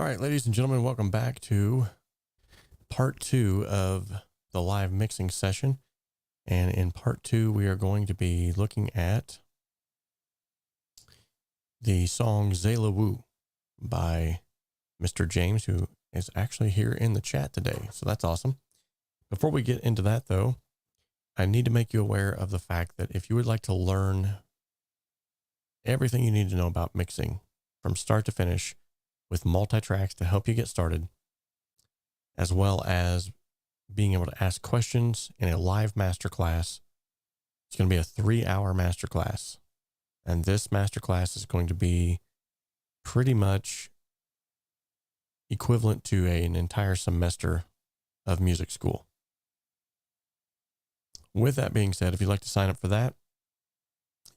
All right, ladies and gentlemen, welcome back to part 2 of the live mixing session. And in part 2, we are going to be looking at the song 𝗧𝗵𝗲 by Mr. James, who is actually here in the chat today. So that's awesome. Before we get into that, though, I need to make you aware of the fact that if you would like to learn everything you need to know about mixing from start to finish with multi-tracks to help you get started, as well as being able to ask questions in a live masterclass, it's going to be a 3-hour masterclass. And this masterclass is going to be pretty much equivalent to an entire semester of music school. With that being said, if you'd like to sign up for that,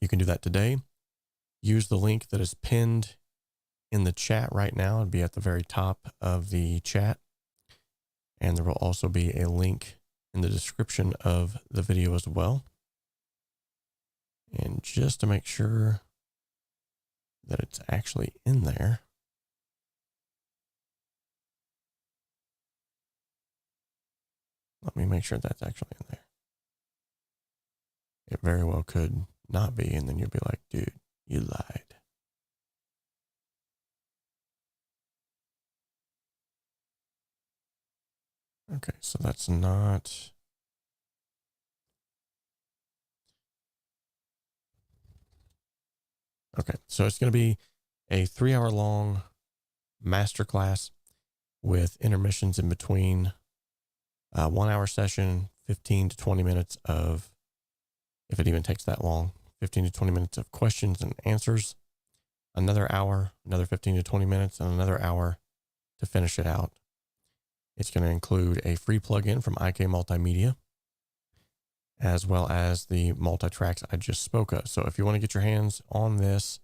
you can do that today. Use the link that is pinned in the chat right now. It'll be at the very top of the chat. And there will also be a link in the description of the video as well. And just to make sure that it's actually in there, let me make sure that's actually in there. It very well could not be, and then you'll be like, dude, you lied. Okay, so that's not... Okay, so it's going to be a 3-hour long masterclass with intermissions in between. 1-hour session, 15 to 20 minutes of, if it even takes that long, 15 to 20 minutes of questions and answers, another hour, another 15 to 20 minutes, and another hour to finish it out. It's going to include a free plugin from 𝗬𝗵𝗲, as well as the multi-tracks I just spoke of. So if you want to get your hands on this,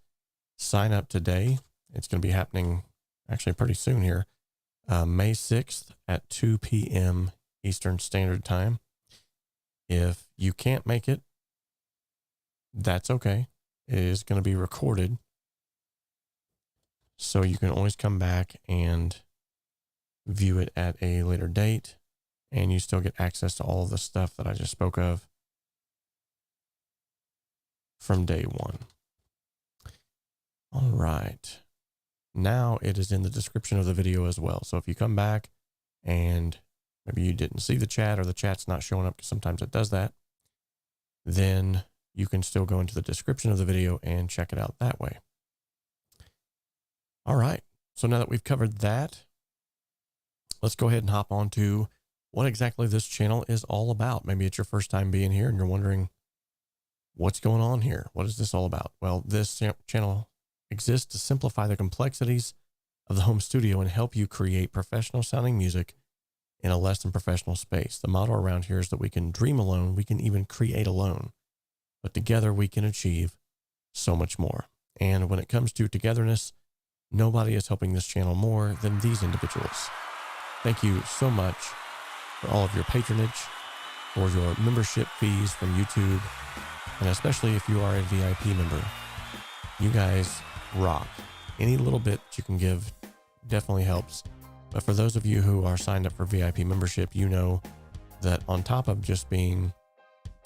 sign up today. It's going to be happening actually pretty soon here, May 6th at 2 p.m. Eastern Standard Time. If you can't make it, that's okay. It is going to be recorded, so you can always come back and view it at a later date, and you still get access to all of the stuff that I just spoke of from day one. All right. Now it is in the description of the video as well. So if you come back and maybe you didn't see the chat, or the chat's not showing up, because sometimes it does that, then you can still go into the description of the video and check it out that way. All right. So now that we've covered that, let's go ahead and hop on to what exactly this channel is all about. Maybe it's your first time being here and you're wondering, what's going on here? What is this all about? Well, this channel exists to simplify the complexities of the home studio and help you create professional sounding music in a less than professional space. The motto around here is that we can dream alone, we can even create alone, but together we can achieve so much more. And when it comes to togetherness, nobody is helping this channel more than these individuals. Thank you so much for all of your patronage, for your membership fees from YouTube, and especially if you are a VIP member. You guys rock. Any little bit you can give definitely helps. But for those of you who are signed up for VIP membership, you know that on top of just being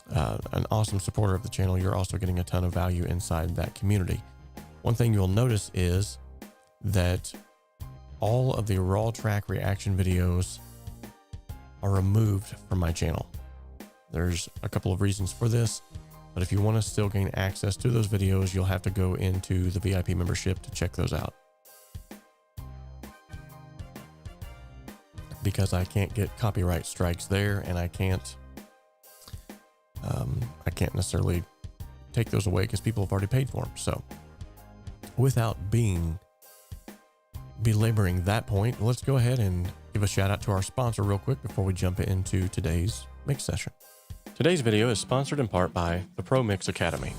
an awesome supporter of the channel, you're also getting a ton of value inside that community. One thing you'll notice is that all of the raw track reaction videos are removed from my channel. There's a couple of reasons for this, but if you want to still gain access to those videos, you'll have to go into the VIP membership to check those out. Because I can't get copyright strikes there, and I can't necessarily take those away because people have already paid for them. So without belaboring that point, let's go ahead and give a shout out to our sponsor real quick before we jump into today's mix session. Today's video is sponsored in part by the 𝗶𝗵𝗲 Academy.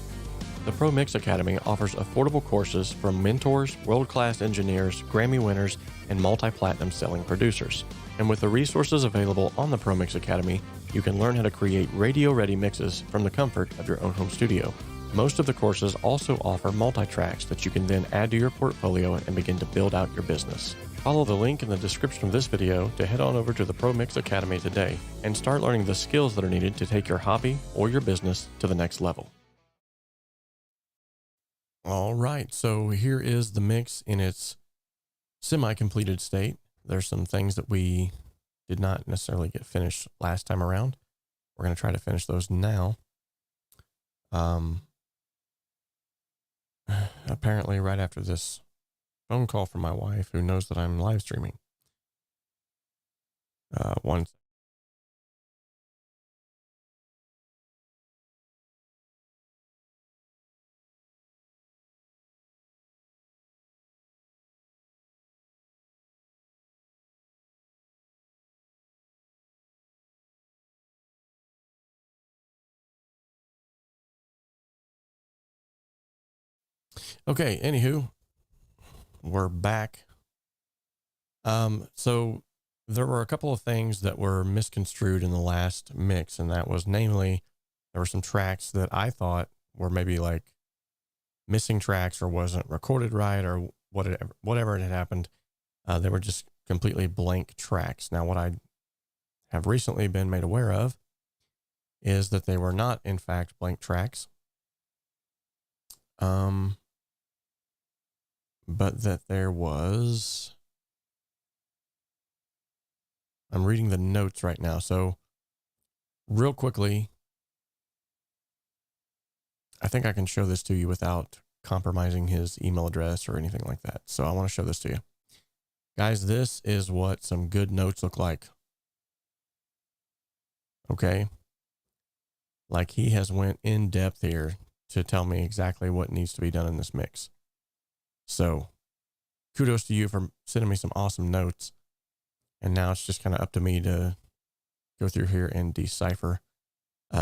The 𝗶𝗵𝗲 Academy offers affordable courses from mentors, world-class engineers, Grammy winners, and multi-platinum selling producers. And with the resources available on the 𝗶𝗵𝗲 Academy, you can learn how to create radio-ready mixes from the comfort of your own home studio. Most of the courses also offer multi-tracks that you can then add to your portfolio and begin to build out your business. Follow the link in the description of this video to head on over to the Pro Mix Academy today and start learning the skills that are needed to take your hobby or your business to the next level. All right, so here is the mix in its semi-completed state. There's some things that we did not necessarily get finished last time around. We're going to try to finish those now. Apparently right after this phone call from my wife, who knows that I'm live streaming. Okay, anywho, we're back. So there were a couple of things that were misconstrued in the last mix, and that was namely, there were some tracks that I thought were maybe like missing tracks or wasn't recorded right or whatever had happened. They were just completely blank tracks. Now, what I have recently been made aware of is that they were not, in fact, blank tracks. But that there was, I'm reading the notes right now. So real quickly, I think I can show this to you without compromising his email address or anything like that. So I want to show this to you. Guys, this is what some good notes look like. Okay. Like he has went in depth here to tell me exactly what needs to be done in this mix. So kudos to you for sending me some awesome notes. And now it's just kind of up to me to go through here and decipher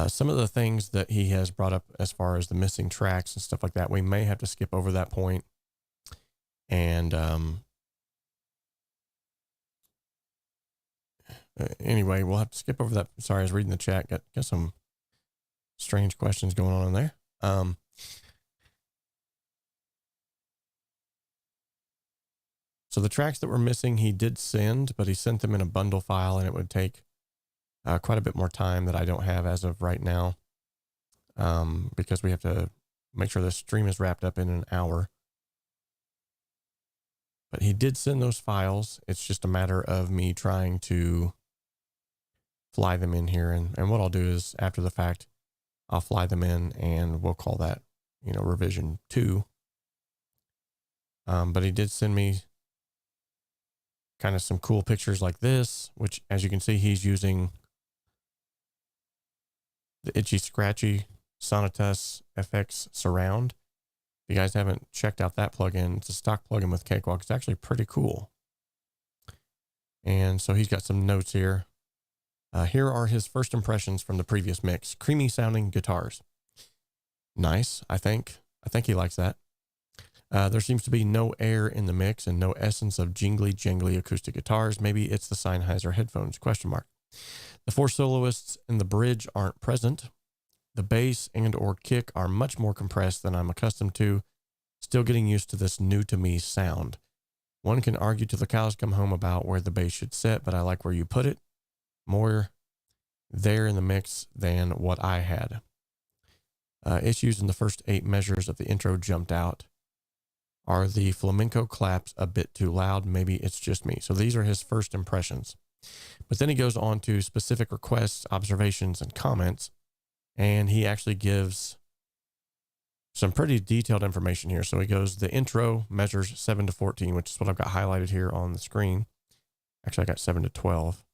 some of the things that he has brought up as far as the missing tracks and stuff like that. We may have to skip over that point. And anyway, we'll have to skip over that. Sorry, I was reading the chat. Got some strange questions going on in there. So the tracks that were missing, he did send, but he sent them in a bundle file, and it would take quite a bit more time that I don't have as of right now, because we have to make sure the stream is wrapped up in an hour. But he did send those files. It's just a matter of me trying to fly them in here. And what I'll do is, after the fact, I'll fly them in, and we'll call that, revision 2. But he did send me kind of some cool pictures like this, which, as you can see, he's using the 𝗧𝗵𝗲 Sonitus FX Surround. If you guys haven't checked out that plugin, it's a stock plugin with Cakewalk. It's actually pretty cool. And so he's got some notes here. Here are his first impressions from the previous mix. Creamy sounding guitars. Nice. I think he likes that. There seems to be no air in the mix and no essence of jingly acoustic guitars. Maybe it's the Sennheiser headphones, ? The 4 soloists in the bridge aren't present. The bass and or kick are much more compressed than I'm accustomed to. Still getting used to this new to me sound. One can argue till the cows come home about where the bass should sit, but I like where you put it. More there in the mix than what I had. Issues in the first 8 measures of the intro jumped out. Are the flamenco claps a bit too loud? Maybe it's just me. So these are his first impressions. But then he goes on to specific requests, observations, and comments. And he actually gives some pretty detailed information here. So he goes, the intro measures 7 to 14, which is what I've got highlighted here on the screen. Actually, I got 7 to 12.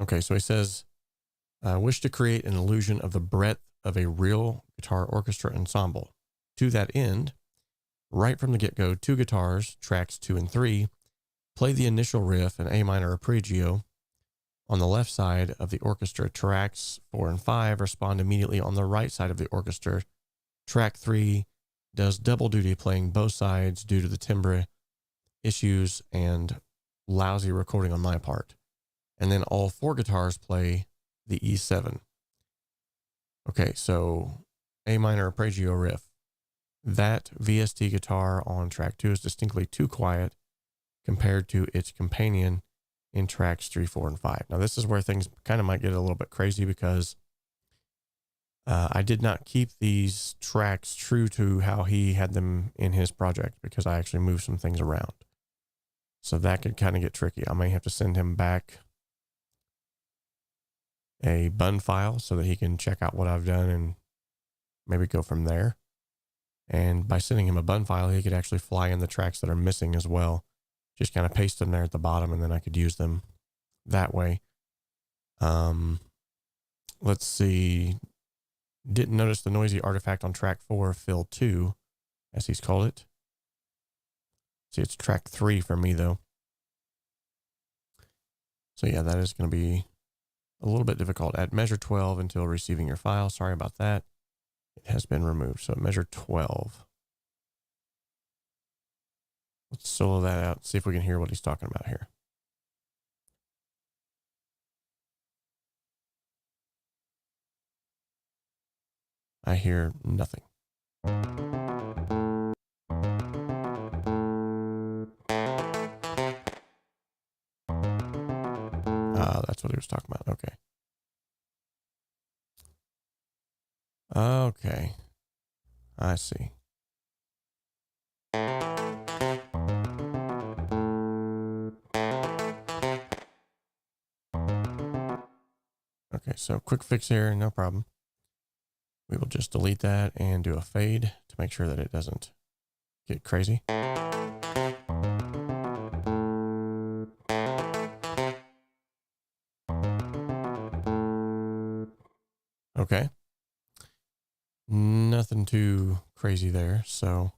Okay, so he says, wish to create an illusion of the breadth of a real guitar orchestra ensemble. To that end, right from the get-go, 2 guitars, tracks 2 and 3, play the initial riff in A minor arpeggio. On the left side of the orchestra, tracks 4 and 5 respond immediately on the right side of the orchestra. Track 3 does double duty, playing both sides due to the timbre issues and lousy recording on my part. And then all 4 guitars play the E7. Okay, so A minor arpeggio riff. that VST guitar on track 2 is distinctly too quiet compared to its companion in tracks 3, 4, and 5. Now, this is where things kind of might get a little bit crazy because I did not keep these tracks true to how he had them in his project because I actually moved some things around. So that could kind of get tricky. I may have to send him back a bun file so that he can check out what I've done and maybe go from there. And by sending him a bun file, he could actually fly in the tracks that are missing as well. Just kind of paste them there at the bottom, and then I could use them that way. Let's see. Didn't notice the noisy artifact on track 4, fill 2, as he's called it. See, it's track 3 for me, though. So yeah, that is going to be a little bit difficult. At measure 12 until receiving your file. Sorry about that. It has been removed. So at measure 12. Let's solo that out and see if we can hear what he's talking about here. I hear nothing. That's what he was talking about. Okay. Okay. I see. Okay, so quick fix here, no problem. We will just delete that and do a fade to make sure that it doesn't get crazy. Okay. Nothing too crazy there, so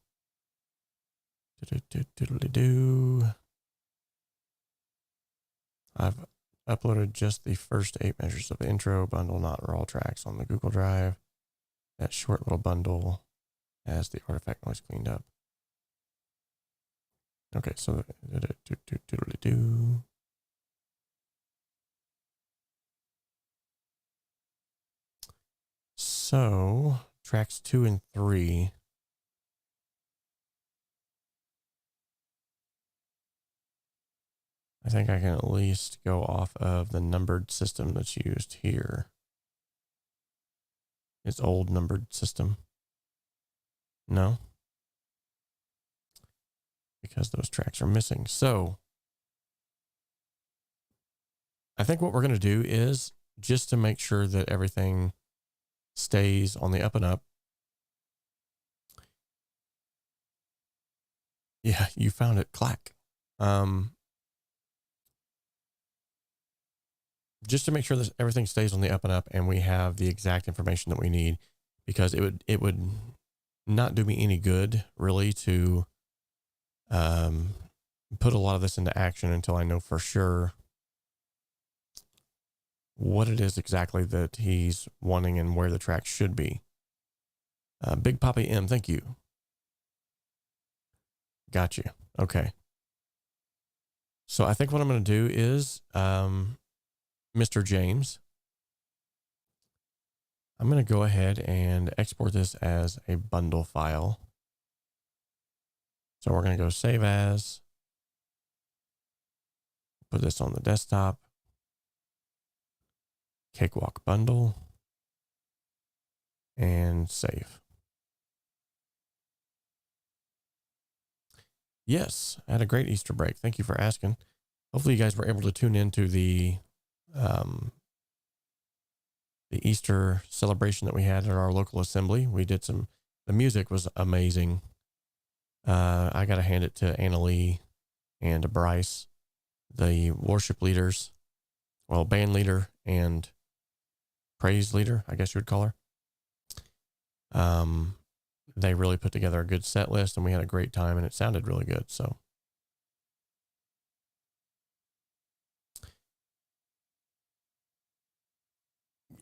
I've uploaded just the first 8 measures of the intro bundle, not raw tracks, on the Google Drive. That short little bundle has the artifact noise cleaned up. Okay, so so tracks 2 and 3. I think I can at least go off of the numbered system that's used here. It's old numbered system. No, because those tracks are missing. So I think what we're going to do is, just to make sure that everything stays on the up and up. Yeah, you found it. Clack. Just to make sure that everything stays on the up and up and we have the exact information that we need, because it would not do me any good really to put a lot of this into action until I know for sure what it is exactly that he's wanting and where the track should be. 𝗵𝗲𝗛𝗦, thank you. Got you. Okay. So I think what I'm going to do is, Mr. James, I'm going to go ahead and export this as a bundle file. So we're going to go save as, put this on the desktop, Cakewalk bundle, and save. Yes, I had a great Easter break. Thank you for asking. Hopefully you guys were able to tune into the Easter celebration that we had at our local assembly. We did some, the music was amazing. I got to hand it to Anna Lee and to Bryce, the worship leaders, well, band leader and praise leader, I guess you would call her. They really put together a good set list and we had a great time and it sounded really good. So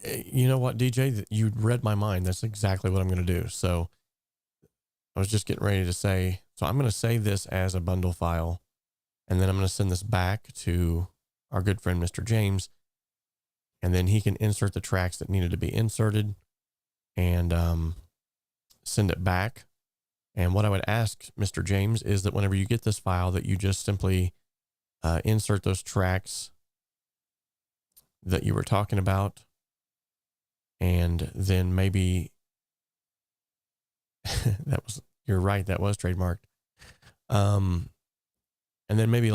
you know what, DJ, you read my mind. That's exactly what I'm going to do. So I was just getting ready to say, so I'm going to save this as a bundle file, and then I'm going to send this back to our good friend, Mr. James, and then he can insert the tracks that needed to be inserted and send it back. And what I would ask Mr. James is that whenever you get this file, that you just simply insert those tracks that you were talking about. And then maybe you're right, that was trademarked. And then maybe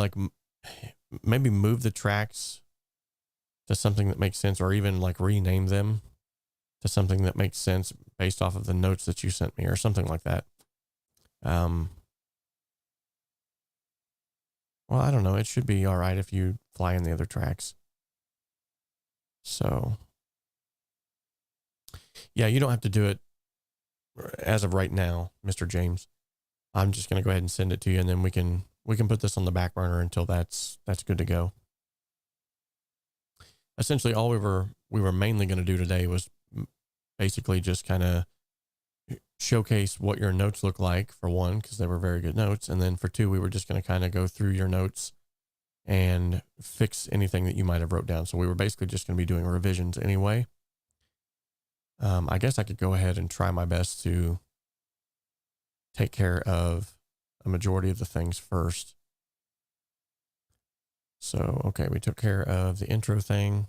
maybe move the tracks to something that makes sense, or even like rename them to something that makes sense based off of the notes that you sent me, or something like that. Well, I don't know. It should be all right if you fly in the other tracks. So yeah, you don't have to do it as of right now, Mr. James. I'm just going to go ahead and send it to you, and then we can put this on the back burner until that's good to go. Essentially, all we were mainly going to do today was basically just kind of showcase what your notes look like, for one, because they were very good notes, and then for two, we were just going to kind of go through your notes and fix anything that you might have wrote down. So we were basically just going to be doing revisions anyway. I guess I could go ahead and try my best to take care of a majority of the things first. So, okay, we took care of the intro thing.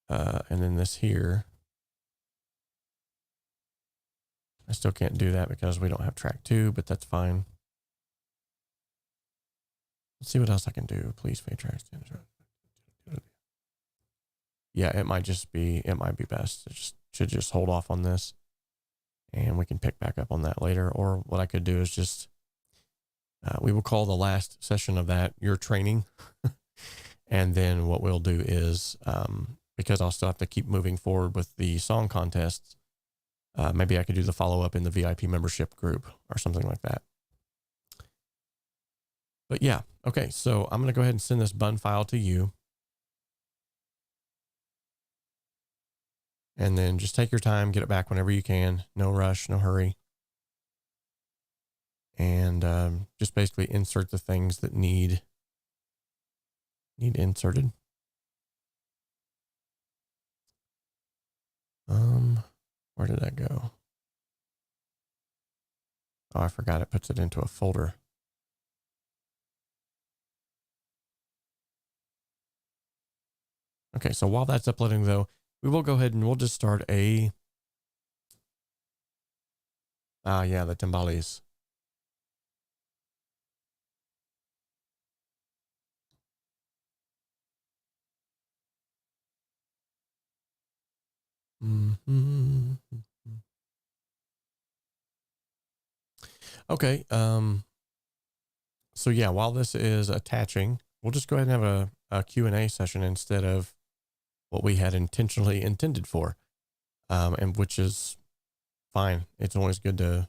And then this here, I still can't do that because we don't have track 2, but that's fine. Let's see what else I can do. Please fade tracks. Yeah, it might be best. Should just hold off on this, and we can pick back up on that later. Or what I could do is just, we will call the last session of that your training. And then what we'll do is, because I'll still have to keep moving forward with the song contests, maybe I could do the follow-up in the VIP membership group or something like that. But yeah, okay, so I'm going to go ahead and send this bun file to you. And then just take your time, get it back whenever you can. No rush, no hurry. And just basically insert the things that need inserted. Where did that go? Oh, I forgot it puts it into a folder. Okay, so while that's uploading though, we will go ahead and we'll just start a, yeah, the timbales. Okay, so yeah, while this is attaching, we'll just go ahead and have a Q&A session instead of what we had intentionally intended for, and which is fine. It's always good to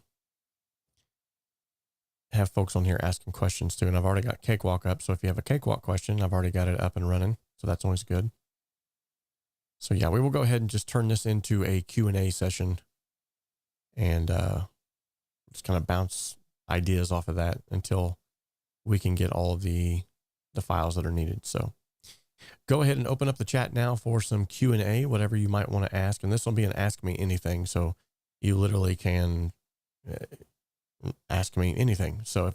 have folks on here asking questions too. And I've already got Cakewalk up. So if you have a Cakewalk question, I've already got it up and running. So that's always good. So yeah, we will go ahead and just turn this into a Q&A session, and just kind of bounce ideas off of that until we can get all of the files that are needed. So go ahead and open up the chat now for some Q&A, whatever you might want to ask. And this will be an Ask Me Anything. So you literally can ask me anything. So if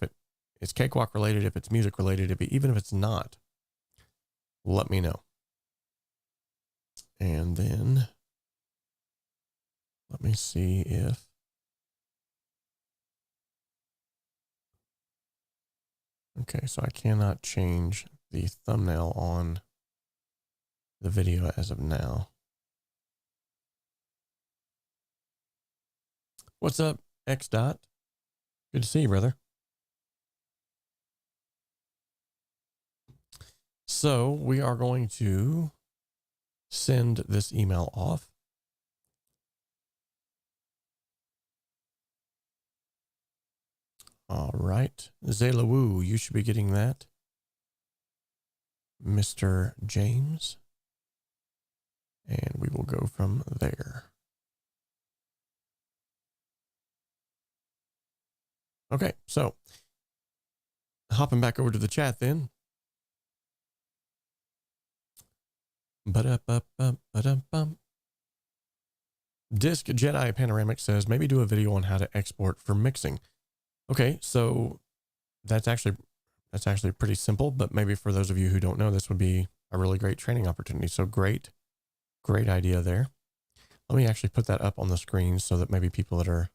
it's Cakewalk related, if it's music related, even if it's not, let me know. And then let me see if, okay, so I cannot change the thumbnail on the video as of now. What's up, 𝗧𝗵𝗲? Good to see you, brother. So we are going to send this email off. All right, 𝗧𝗵𝗲, you should be getting that. Mr. James. And we will go from there. Okay, so hopping back over to the chat then. Disc Jedi Panoramic says, maybe do a video on how to export for mixing. Okay, so that's actually pretty simple, but maybe for those of you who don't know, this would be a really great training opportunity. So great idea there. Let me actually put that up on the screen so that maybe people that are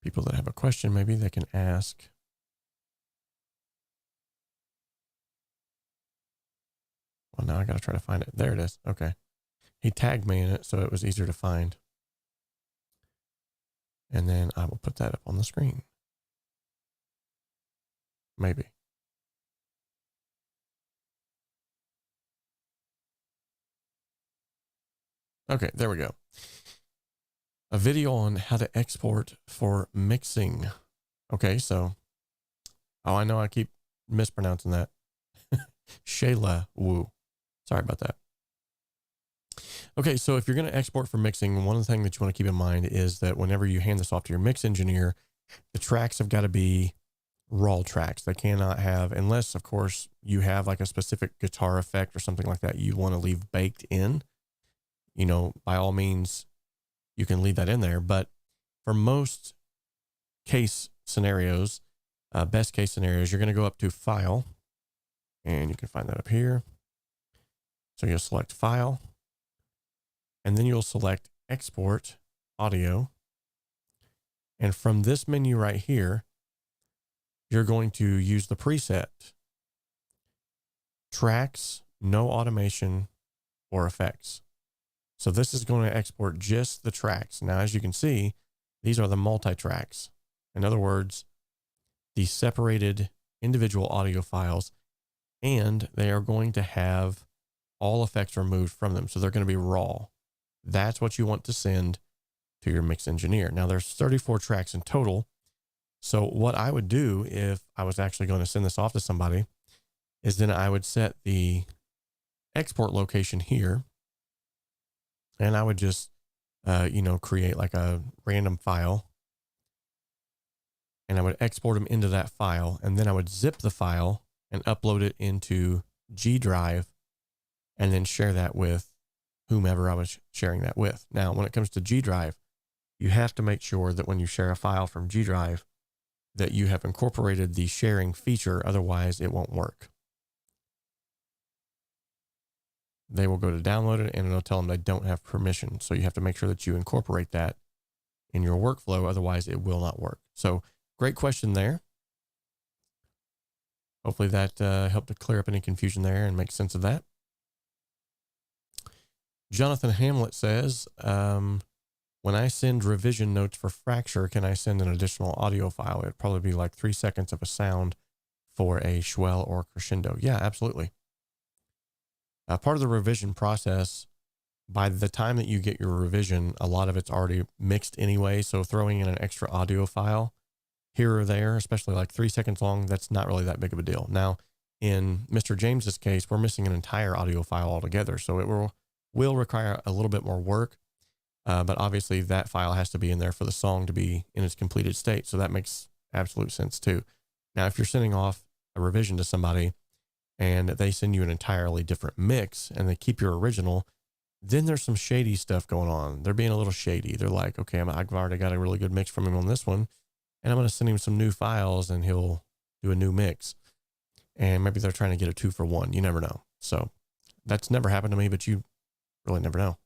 people that have a question, maybe they can ask. Well, now I got to try to find it. There it is. Okay. He tagged me in it, so it was easier to find. And then I will put that up on the screen. Maybe. Okay, there we go. A video on how to export for mixing. Okay, so, oh, I know I keep mispronouncing that. 𝗕𝗲𝗃. Sorry about that. Okay, so if you're going to export for mixing, one of the things that you want to keep in mind is that whenever you hand this off to your mix engineer, the tracks have got to be raw tracks. They cannot have, unless, of course, you have like a specific guitar effect or something like that you want to leave baked in. You know, by all means, you can leave that in there. But for most case scenarios, best case scenarios, you're going to go up to File, and you can find that up here. So you'll select File, and then you'll select Export Audio. And from this menu right here, you're going to use the preset Tracks, No Automation or Effects. So this is going to export just the tracks. Now, as you can see, these are the multi-tracks. In other words, the separated individual audio files, and they are going to have all effects removed from them. So they're going to be raw. That's what you want to send to your mix engineer. Now, there's 34 tracks in total. So what I would do if I was actually going to send this off to somebody is then I would set the export location here. And I would just, create like a random file. And I would export them into that file. And then I would zip the file and upload it into G Drive and then share that with whomever I was sharing that with. Now, when it comes to G Drive, you have to make sure that when you share a file from G Drive that you have incorporated the sharing feature. Otherwise, it won't work. They will go to download it and it'll tell them they don't have permission. So you have to make sure that you incorporate that in your workflow. Otherwise, it will not work. So great question there. Hopefully that helped to clear up any confusion there and make sense of that. Jonathan Hamlet says, when I send revision notes for Fracture, can I send an additional audio file? It'd probably be like 3 seconds of a sound for a swell or crescendo. Yeah, absolutely. Part of the revision process, by the time that you get your revision, a lot of it's already mixed anyway. So throwing in an extra audio file here or there, especially like 3 seconds long, that's not really that big of a deal. Now, in Mr. James's case, we're missing an entire audio file altogether. So it will require a little bit more work. But obviously that file has to be in there for the song to be in its completed state. So that makes absolute sense too. Now, if you're sending off a revision to somebody and they send you an entirely different mix and they keep your original, then there's some shady stuff going on. They're being a little shady. They're like, okay, I've already got a really good mix from him on this one, and I'm going to send him some new files and he'll do a new mix. And maybe they're trying to get a 2-for-1. You never know. So that's never happened to me, but you really never know.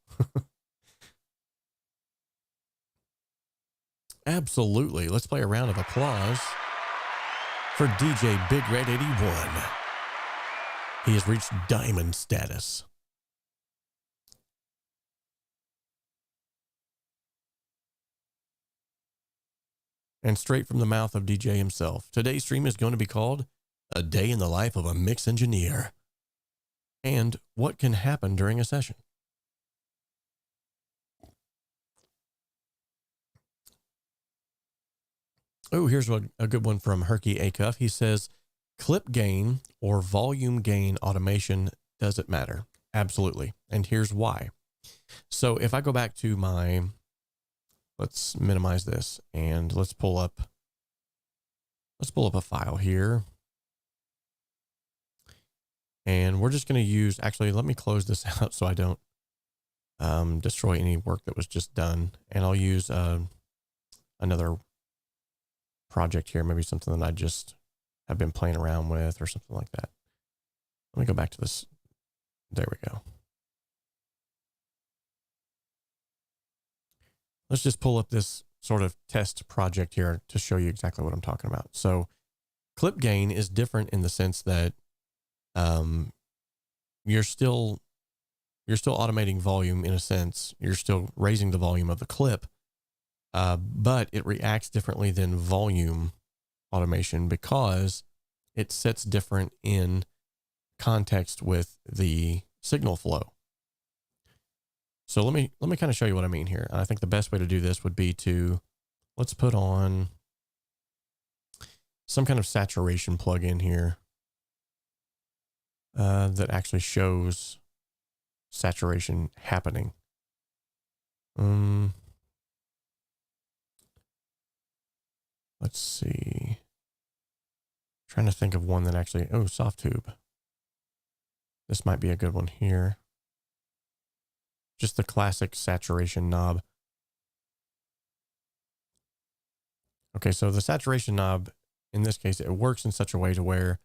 Absolutely. Let's play a round of applause for DJ Big Red 81. He has reached diamond status. And straight from the mouth of DJ himself, today's stream is going to be called A Day in the Life of a Mix Engineer and What Can Happen During a Session. Oh, here's a good one from 𝗧𝗵𝗲. He says, clip gain or volume gain automation, does it matter? Absolutely. And here's why. So if I go back to let's minimize this and let's pull up a file here. And we're just going to use, actually, let me close this out so I don't destroy any work that was just done. And I'll use another project here, maybe something that I just have been playing around with or something like that. Let me go back to this. There we go. Let's just pull up this sort of test project here to show you exactly what I'm talking about. So clip gain is different in the sense that you're still automating volume in a sense. You're still raising the volume of the clip, but it reacts differently than volume automation because it sits different in context with the signal flow. So let me kind of show you what I mean here. And I think the best way to do this would be to, let's put on some kind of saturation plugin here that actually shows saturation happening. Let's see. Trying to think of one that actually, oh, 𝗧𝗵𝗲. This might be a good one here. Just the classic saturation knob. Okay, so the saturation knob, in this case, it works in such a way to where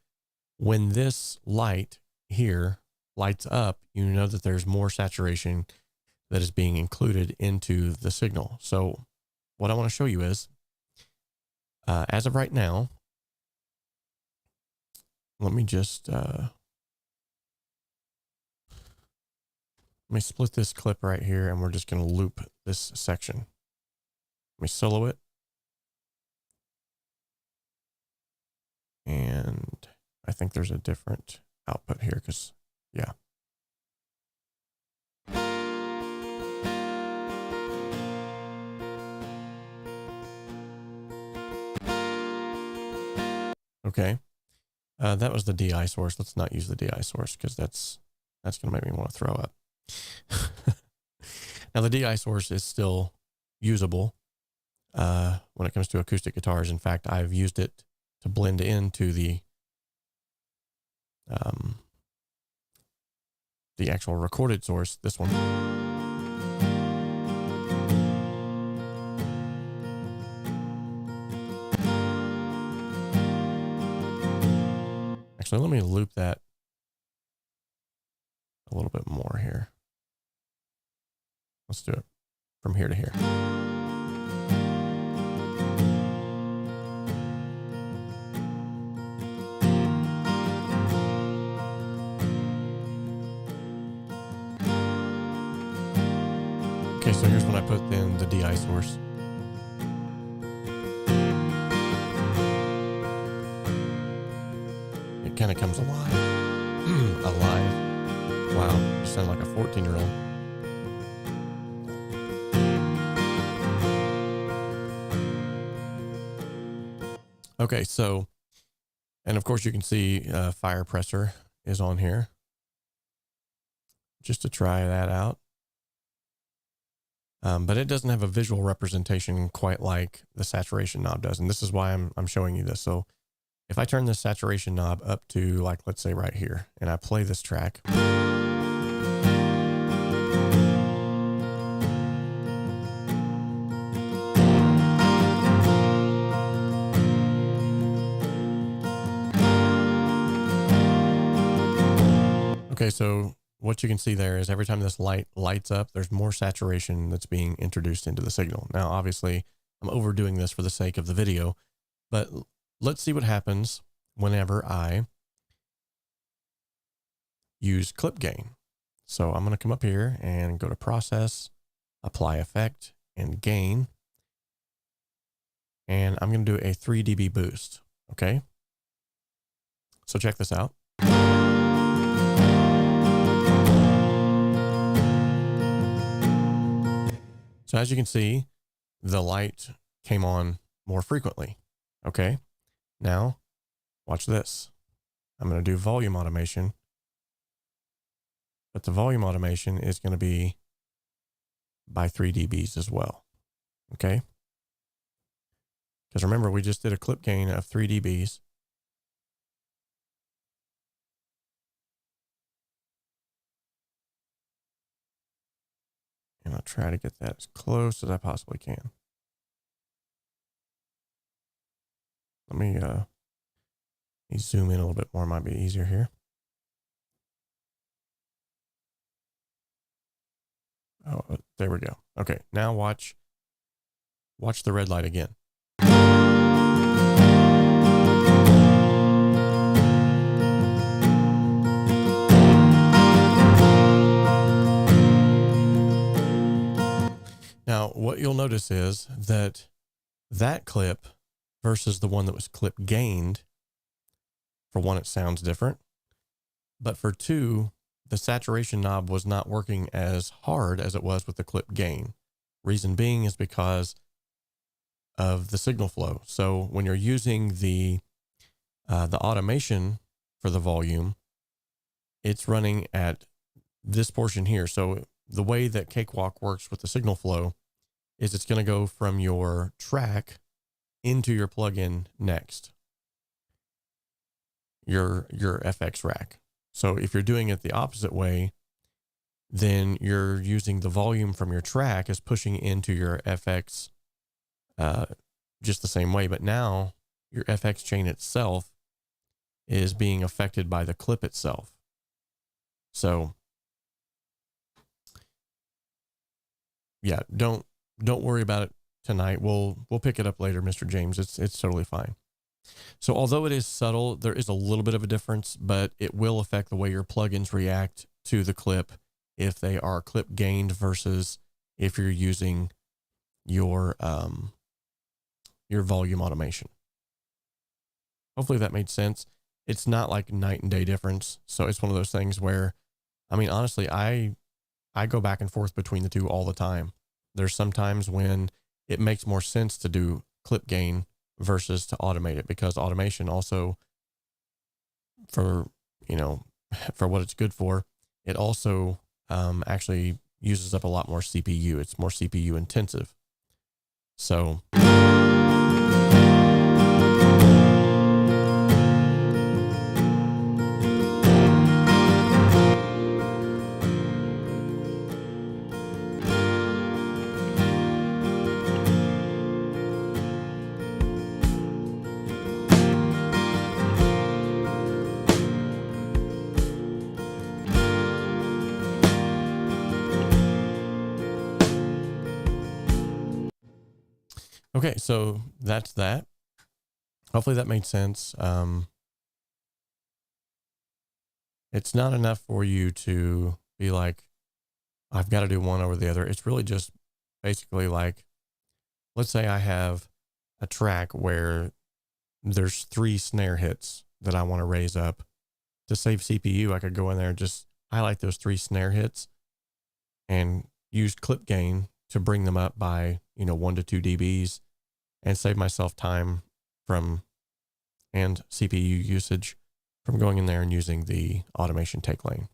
when this light here lights up, you know that there's more saturation that is being included into the signal. So what I want to show you is, as of right now, let me just, let me split this clip right here and we're just going to loop this section. Let me solo it. And I think there's a different output here because, yeah. Okay. That was the DI source. Let's not use the DI source because that's going to make me want to throw up. Now, the DI source is still usable when it comes to acoustic guitars. In fact, I've used it to blend into the actual recorded source, this one. Actually, let me loop that a little bit more here. Let's do it from here to here. Okay, so here's when I put in the DI source. It kind of comes alive. Alive. Wow, you sound like a 14-year-old. Okay, so, and of course you can see fire pressor is on here. Just to try that out. But it doesn't have a visual representation quite like the saturation knob does. And this is why I'm showing you this. So if I turn this saturation knob up to, like, let's say right here, and I play this track. Okay, so what you can see there is every time this light lights up, there's more saturation that's being introduced into the signal. Now, obviously, I'm overdoing this for the sake of the video, but let's see what happens whenever I use clip gain. So I'm going to come up here and go to Process, Apply Effect, and Gain. And I'm going to do a 3 dB boost, okay? So check this out. So as you can see, the light came on more frequently. Okay. Now watch this. I'm going to do volume automation, but the volume automation is going to be by 3 dBs as well. Okay. Because remember, we just did a clip gain of 3 dBs. And I'll try to get that as close as I possibly can. Let me zoom in a little bit more, might be easier here. Oh, there we go. Okay, now watch the red light again. Now, what you'll notice is that clip versus the one that was clip gained, for one, it sounds different. But for two, the saturation knob was not working as hard as it was with the clip gain. Reason being is because of the signal flow. So when you're using the automation for the volume, it's running at this portion here. So the way that Cakewalk works with the signal flow is it's going to go from your track into your plugin next, your FX rack. So if you're doing it the opposite way, then you're using the volume from your track as pushing into your FX just the same way. But now your FX chain itself is being affected by the clip itself. So yeah, don't worry about it tonight. We'll pick it up later, Mr. James. It's totally fine. So although it is subtle, there is a little bit of a difference, but it will affect the way your plugins react to the clip if they are clip gained versus if you're using your volume automation. Hopefully that made sense. It's not like night and day difference. So it's one of those things where, I mean, honestly, I go back and forth between the two all the time. There's sometimes when it makes more sense to do clip gain versus to automate it, because automation also, for what it's good for, it also actually uses up a lot more CPU. It's more CPU intensive. So okay, so that's that. Hopefully that made sense. It's not enough for you to be like, I've got to do one over the other. It's really just basically like, let's say I have a track where there's 3 snare hits that I want to raise up. To save CPU, I could go in there and just highlight those 3 snare hits and use clip gain to bring them up by, 1 to 2 dBs and save myself time and CPU usage from going in there and using the automation take lane.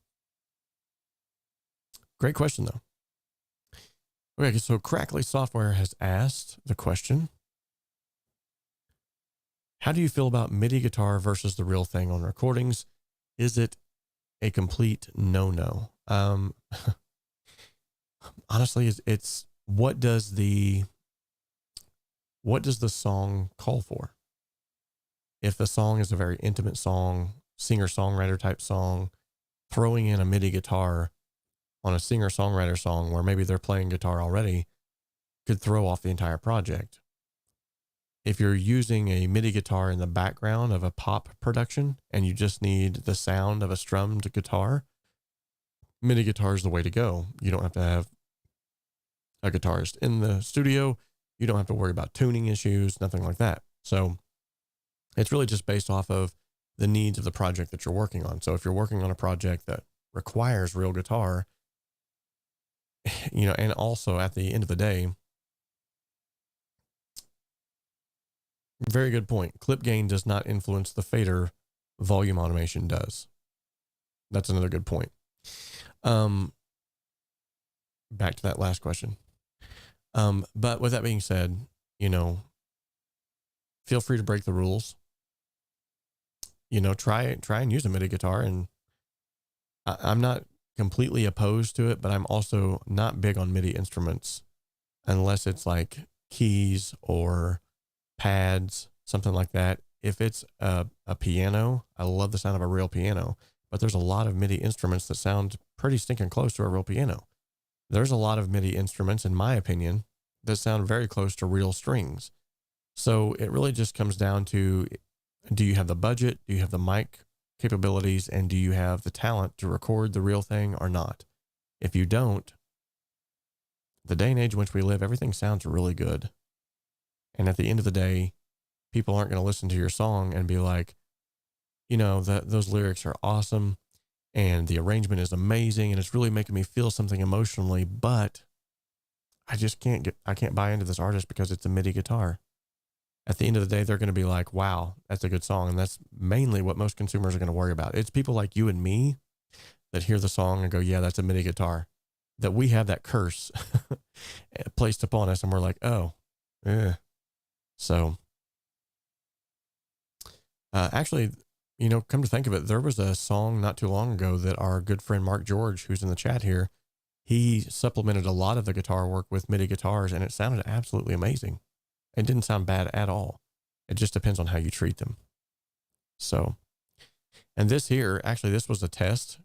Great question though. Okay, so Crackly Software has asked the question, how do you feel about MIDI guitar versus the real thing on recordings? Is it a complete no-no? Honestly, it's what does the song call for? If the song is a very intimate song, singer-songwriter type song, throwing in a MIDI guitar on a singer-songwriter song where maybe they're playing guitar already could throw off the entire project. If you're using a MIDI guitar in the background of a pop production and you just need the sound of a strummed guitar, MIDI guitar is the way to go. You don't have to have a guitarist in the studio. You don't have to worry about tuning issues, nothing like that. So it's really just based off of the needs of the project that you're working on. So if you're working on a project that requires real guitar, and also at the end of the day, very good point. Clip gain does not influence the fader. Volume automation does. That's another good point. Back to that last question. But with that being said, feel free to break the rules. Try and use a MIDI guitar. And I'm not completely opposed to it, but I'm also not big on MIDI instruments unless it's like keys or pads, something like that. If it's a piano, I love the sound of a real piano, but there's a lot of MIDI instruments that sound pretty stinking close to a real piano. There's a lot of MIDI instruments, in my opinion, that sound very close to real strings. So it really just comes down to, do you have the budget? Do you have the mic capabilities? And do you have the talent to record the real thing or not? If you don't, the day and age in which we live, everything sounds really good. And at the end of the day, people aren't going to listen to your song and be like, you know, those lyrics are awesome and the arrangement is amazing and it's really making me feel something emotionally, but I can't buy into this artist because it's a MIDI guitar. At the end of the day, they're going to be like, wow, that's a good song. And that's mainly what most consumers are going to worry about. It's people like you and me that hear the song and go, yeah, that's a MIDI guitar. That we have that curse placed upon us and we're like, oh, yeah. So actually, you know, come to think of it, there was a song not too long ago that our good friend Mark George, who's in the chat here, he supplemented a lot of the guitar work with MIDI guitars and it sounded absolutely amazing. It didn't sound bad at all. It just depends on how you treat them. So, and this here, actually, this was a test,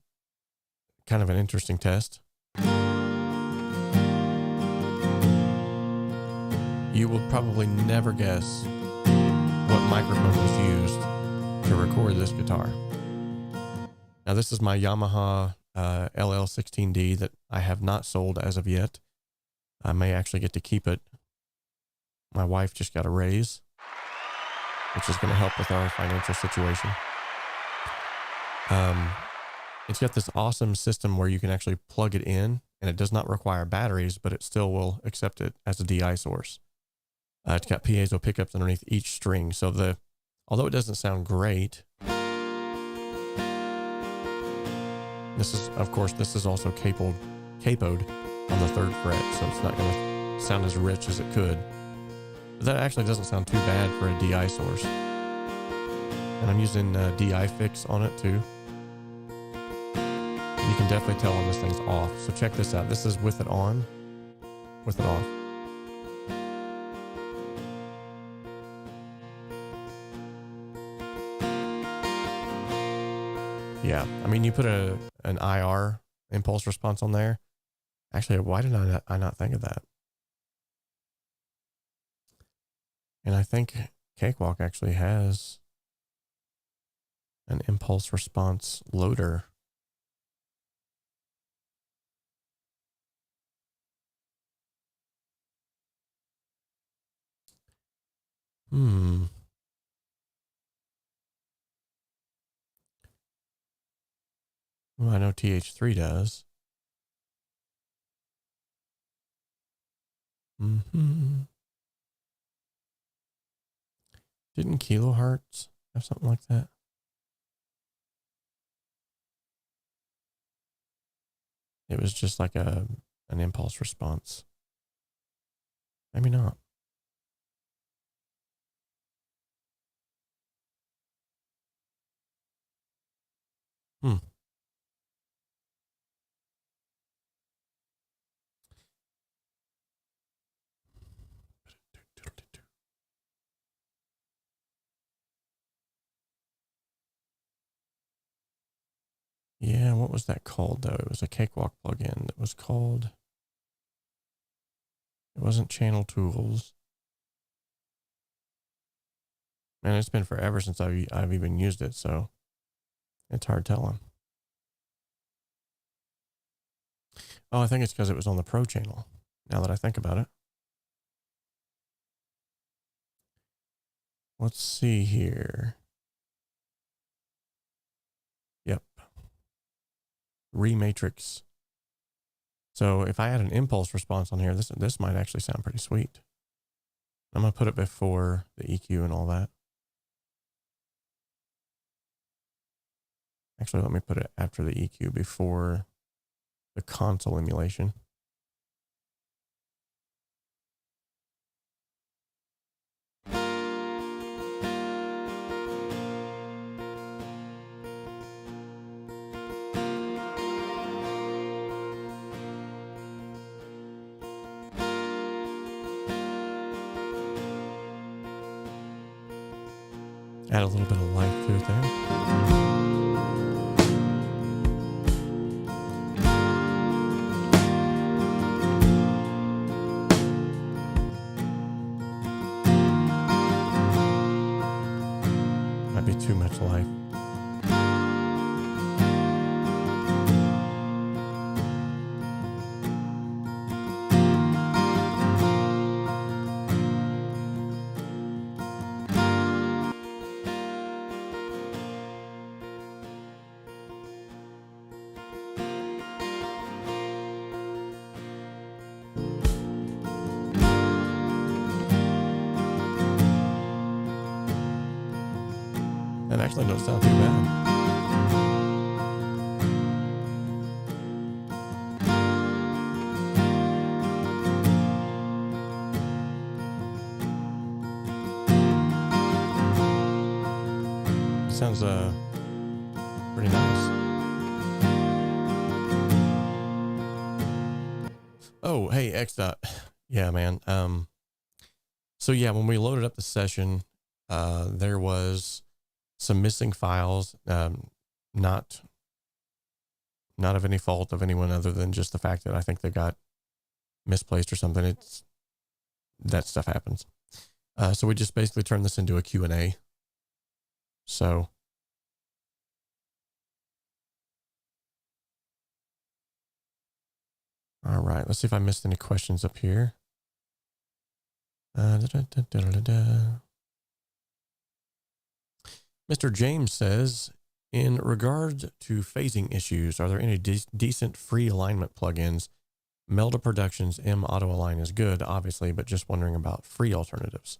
kind of an interesting test. You will probably never guess what microphone was used to record this guitar. Now, this is my Yamaha LL16D that I have not sold as of yet. I may actually get to keep it. My wife just got a raise, which is going to help with our financial situation. It's got this awesome system where you can actually plug it in, and it does not require batteries, but it still will accept it as a DI source. It's got piezo pickups underneath each string, so although it doesn't sound great, this is also capoed on the 3rd fret, so it's not going to sound as rich as it could. But that actually doesn't sound too bad for a DI source. And I'm using DI fix on it too. And you can definitely tell when this thing's off. So check this out. This is with it on, with it off. Yeah, I mean, you put an IR impulse response on there. Actually, why did I not think of that? And I think Cakewalk actually has an impulse response loader. Well, I know TH3 does. Didn't 𝗬𝗏 have something like that? It was just like an impulse response. Maybe not. Yeah, what was that called though? It was a Cakewalk plugin that was called, it wasn't Channel Tools. Man, it's been forever since I've even used it, so it's hard telling. Oh, I think it's because it was on the Pro channel, now that I think about it. Let's see here. Yep. Rematrix. So if I had an impulse response on here, this might actually sound pretty sweet. I'm going to put it before the EQ and all that. Actually, let me put it after the EQ, before the console emulation. Add a little bit of life to it there. Might be too much life. That actually don't sound too bad. Sounds pretty nice. Oh, hey, 𝗧𝗵𝗲. Yeah, man. So yeah, when we loaded up the session, there was some missing files, not of any fault of anyone other than just the fact that I think they got misplaced or something. That stuff happens. So we just basically turned this into a Q&A. So all right, let's see if I missed any questions up here. Mr. James says, in regard to phasing issues, are there any decent free alignment plugins? 𝗲𝗲 Productions 𝗵𝗲 𝗔𝗔 is good, obviously, but just wondering about free alternatives.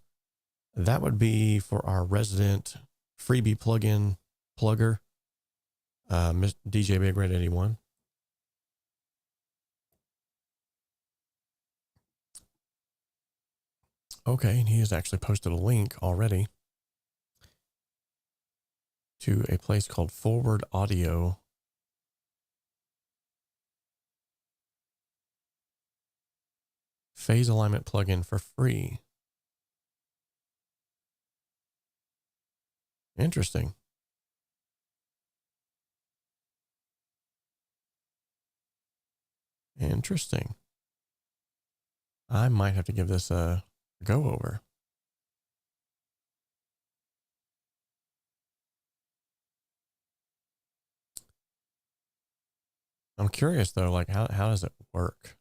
That would be for our resident freebie plugin plugger, DJ Big Red 81. Okay, and he has actually posted a link already to a place called Forward Audio. Phase alignment plugin for free. Interesting. Interesting. I might have to give this a go over. I'm curious though, like how does it work?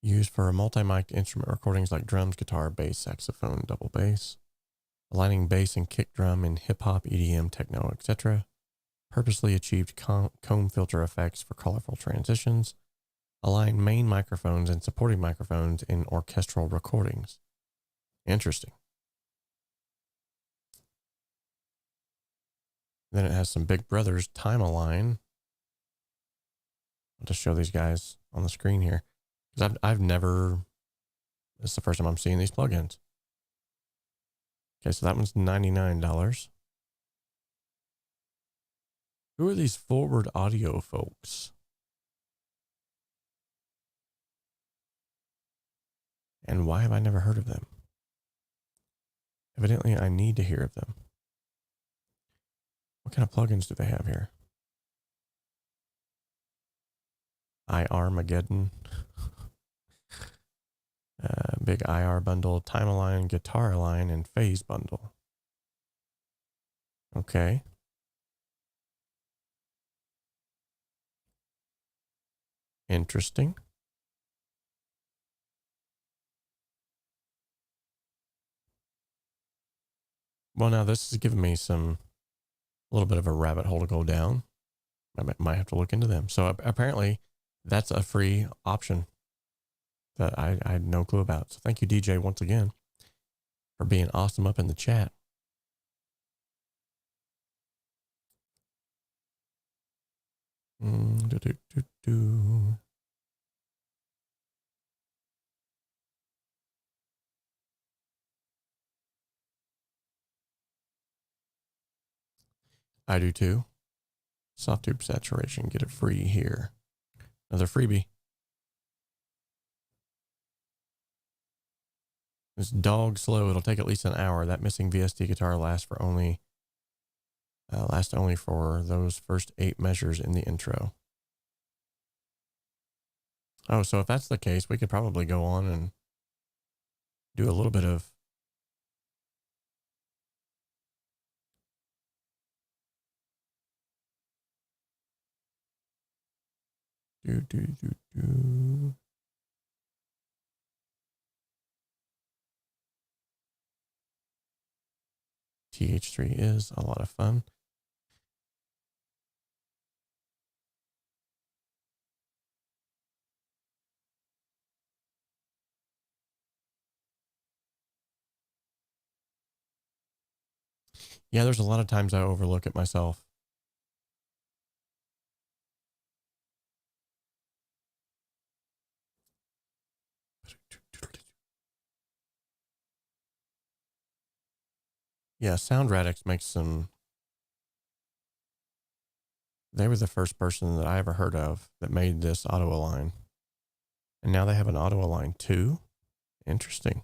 Used for multi-mic'd instrument recordings like drums, guitar, bass, saxophone, double bass. Aligning bass and kick drum in hip-hop, EDM, techno, etc. Purposely achieved comb filter effects for colorful transitions. Align main microphones and supporting microphones in orchestral recordings. Interesting. Then it has some Big Brother's time align. I'll just show these guys on the screen here, because I've never, this is the first time I'm seeing these plugins. Okay, so that one's $99. Who are these Forward Audio folks? And why have I never heard of them? Evidently, I need to hear of them. What kind of plugins do they have here? 𝗧𝗵𝗲. Big IR bundle, time align, guitar align, and phase bundle. Okay. Interesting. Well, now this is giving me a little bit of a rabbit hole to go down. I might have to look into them. So apparently that's a free option that I had no clue about. So thank you, DJ, once again for being awesome up in the chat. I do too. Soft tube saturation, get it free here. Another freebie. This dog slow. It'll take at least an hour. That missing VST guitar lasts only for those first 8 measures in the intro. Oh, so if that's the case, we could probably go on and do a little bit of TH3 is a lot of fun. Yeah, there's a lot of times I overlook it myself. Yeah, SoundRadix makes some. They were the first person that I ever heard of that made this auto align. And now they have an auto align too. Interesting.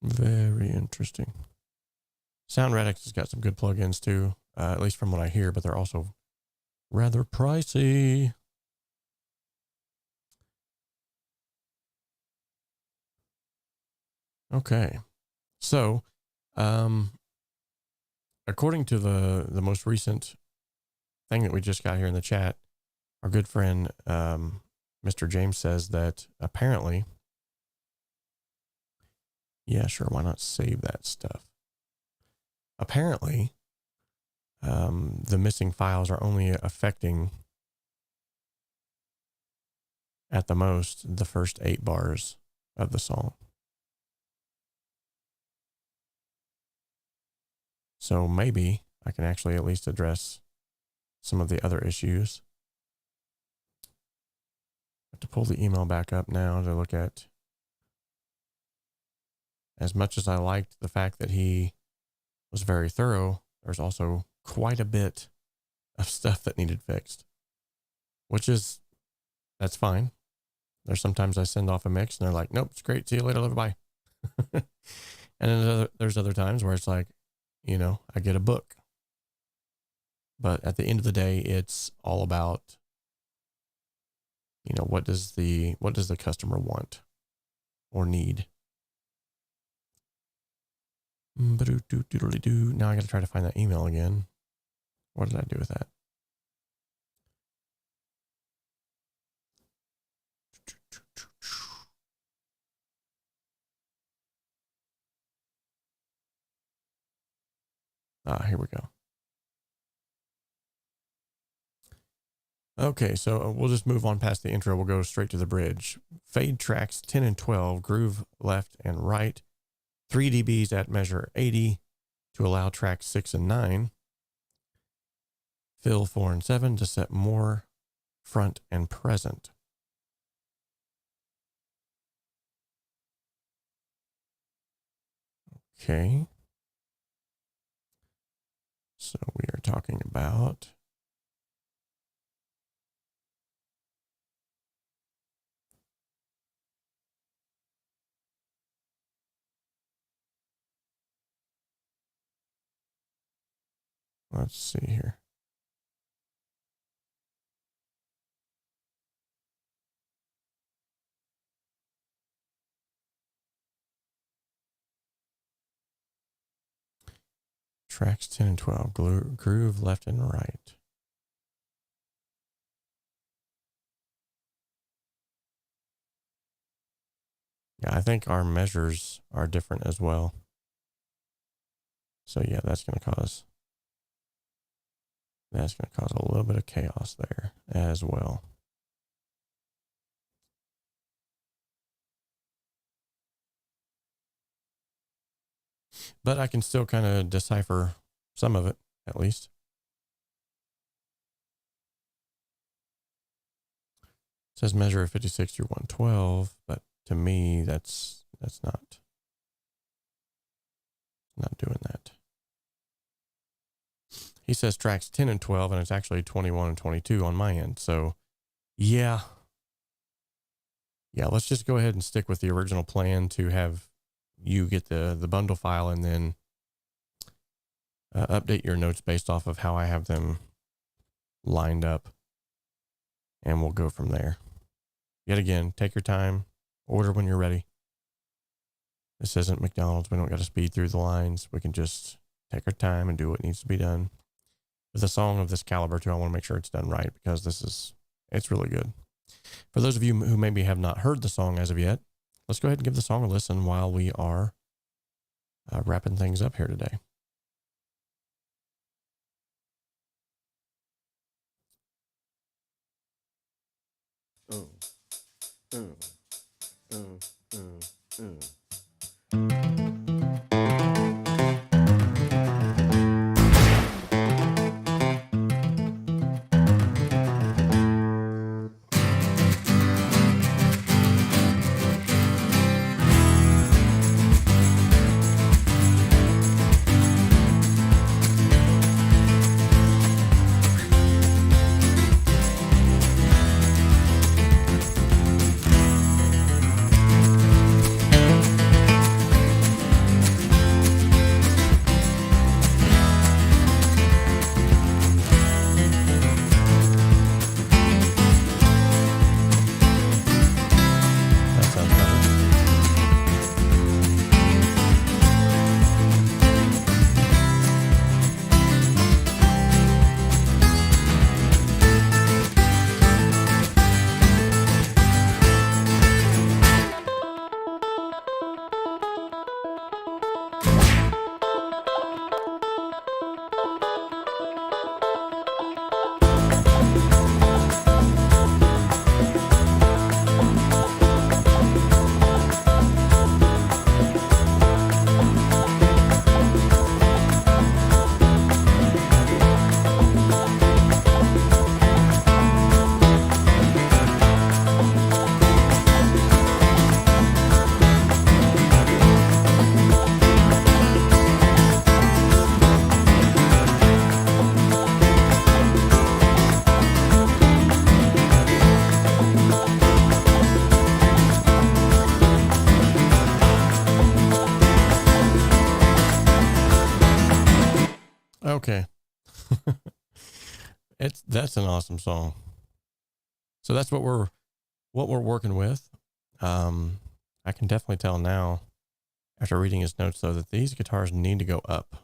Very interesting. SoundRadix has got some good plugins too, at least from what I hear, but they're also rather pricey. Okay, so according to the most recent thing that we just got here in the chat, our good friend Mr. James says that apparently, yeah, sure, why not save that stuff? Apparently, the missing files are only affecting at the most the first 8 bars of the song. So maybe I can actually at least address some of the other issues. I have to pull the email back up now to look at. As much as I liked the fact that he was very thorough, there's also quite a bit of stuff that needed fixed, which is, that's fine. There's sometimes I send off a mix and they're like, nope, it's great. See you later. Bye. And then there's other times where it's like, you know, I get a book. But at the end of the day, it's all about, you know, what does the customer want or need? Now I got to try to find that email again. What did I do with that? Here we go. Okay, so we'll just move on past the intro. We'll go straight to the bridge. Fade tracks 10 and 12, groove left and right, 3 dBs at measure 80 to allow tracks 6 and 9. Fill 4 and 7 to set more front and present. Okay. So we are talking about let's see here. Tracks 10 and 12, groove left and right. Yeah, I think our measures are different as well. So yeah, that's going to cause a little bit of chaos there as well. But I can still kind of decipher some of it, at least. says measure of 56 through 112, but to me, that's not doing that. He says tracks 10 and 12, and it's actually 21 and 22 on my end. So yeah, let's just go ahead and stick with the original plan to have you get the bundle file and then update your notes based off of how I have them lined up, and we'll go from there. Yet again, take your time, order when you're ready. This isn't McDonald's. We don't got to speed through the lines. We can just take our time and do what needs to be done. With a song of this caliber too, I want to make sure it's done right, because it's really good. For those of you who maybe have not heard the song as of yet, let's go ahead and give the song a listen while we are wrapping things up here today. Okay. That's an awesome song. So that's what we're working with. I can definitely tell now, after reading his notes though, that these guitars need to go up.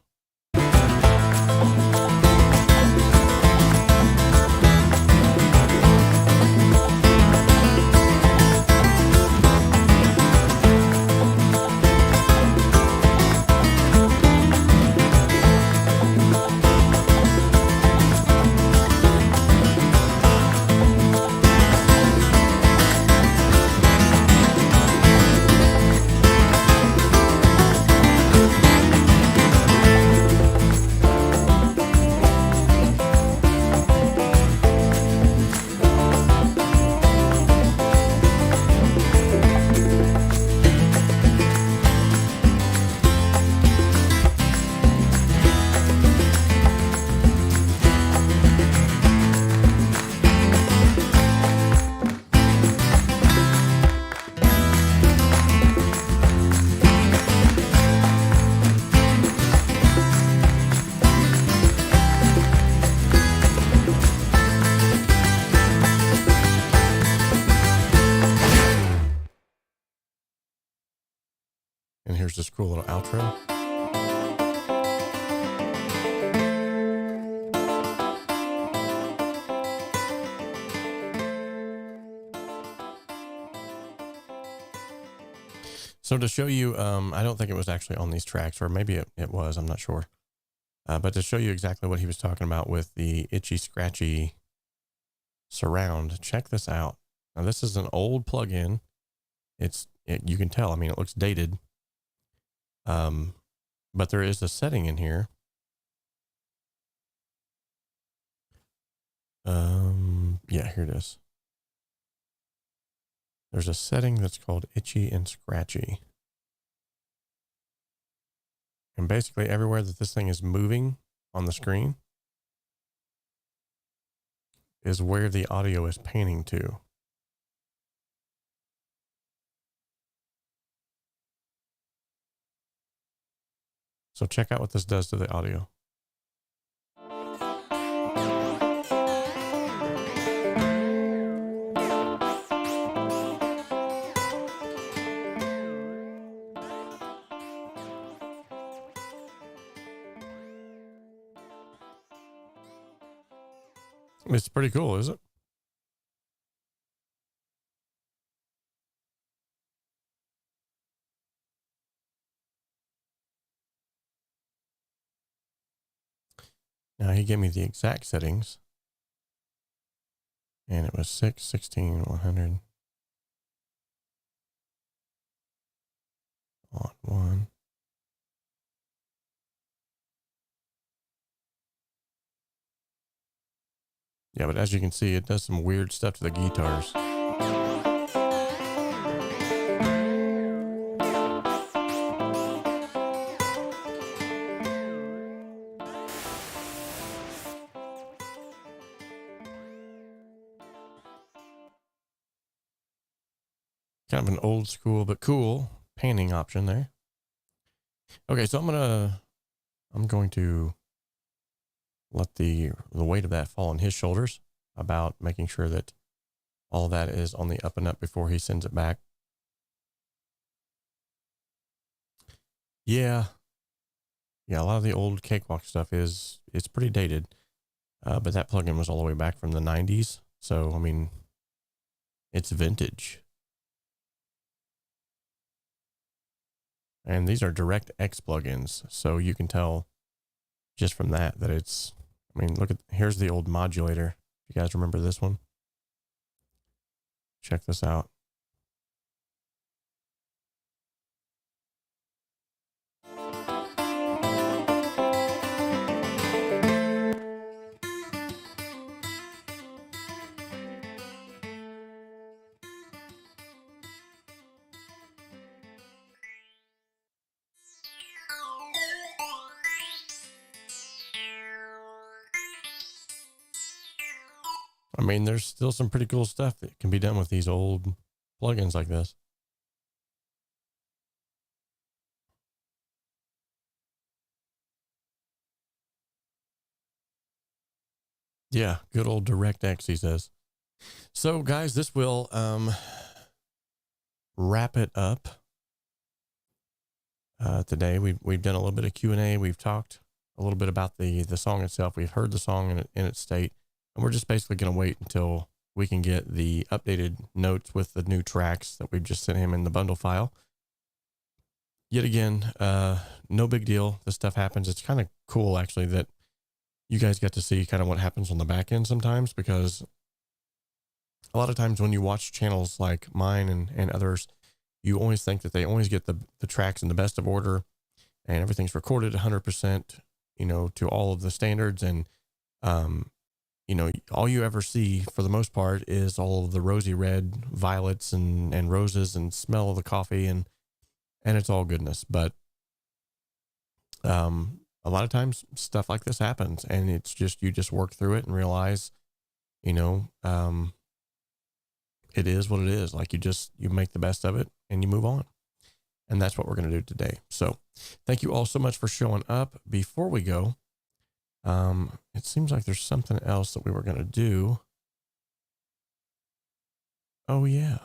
And here's this cool little outro. So to show you, I don't think it was actually on these tracks, or maybe it was, I'm not sure. But to show you exactly what he was talking about with the itchy, scratchy surround, check this out. Now this is an old plugin. You can tell, I mean, it looks dated. But there is a setting in here. Yeah, here it is. there's a setting that's called 𝗬𝗎 and 𝗧𝗵𝗲. And basically everywhere that this thing is moving on the screen is where the audio is panning to. So check out what this does to the audio. It's pretty cool, is it? Now he gave me the exact settings, and it was 6, 16, 100 on 1. Yeah, but as you can see, it does some weird stuff to the guitars. Kind of an old school but cool panning option there. Okay, so I'm going to let the weight of that fall on his shoulders about making sure that all that is on the up and up before he sends it back. Yeah, a lot of the old Cakewalk stuff it's pretty dated, but that plugin was all the way back from the 90s. So, I mean, it's vintage. And these are DirectX plugins, so you can tell just from that it's, I mean, look at, here's the old modulator. You guys remember this one? Check this out. I mean, there's still some pretty cool stuff that can be done with these old plugins like this. Yeah, good old DirectX, he says. So, guys, this will wrap it up. Today, we've done a little bit of Q&A. We've talked a little bit about the song itself. We've heard the song in its state. And we're just basically going to wait until we can get the updated notes with the new tracks that we've just sent him in the bundle file. Yet again, no big deal. This stuff happens. It's kind of cool, actually, that you guys get to see kind of what happens on the back end sometimes, because a lot of times when you watch channels like mine and others, you always think that they always get the tracks in the best of order and everything's recorded 100%, you know, to all of the standards. And, you know, all you ever see for the most part is all of the rosy red violets and roses and smell of the coffee and it's all goodness. But a lot of times stuff like this happens, and it's just, you just work through it and realize, you know, it is what it is. Like you make the best of it and you move on. And that's what we're going to do today. So thank you all so much for showing up. Before we go, it seems like there's something else that we were going to do. Oh yeah.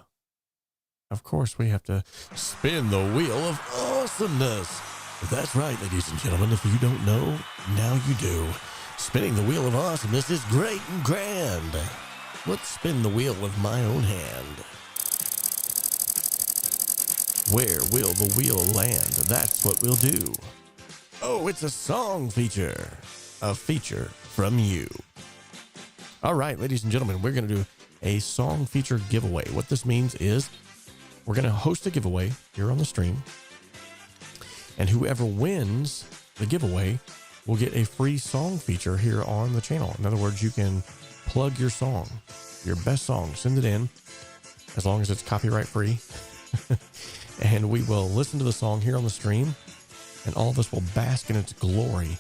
Of course we have to spin the wheel of awesomeness. That's right, ladies and gentlemen. If you don't know, now you do. Spinning the wheel of awesomeness is great and grand. Let's spin the wheel with my own hand. Where will the wheel land? That's what we'll do. Oh, it's a song feature. A feature from you. All right, ladies and gentlemen, we're going to do a song feature giveaway. What this means is we're going to host a giveaway here on the stream, and whoever wins the giveaway will get a free song feature here on the channel. In other words, you can plug your song, your best song, send it in, as long as it's copyright free. And we will listen to the song here on the stream, and all of us will bask in its glory.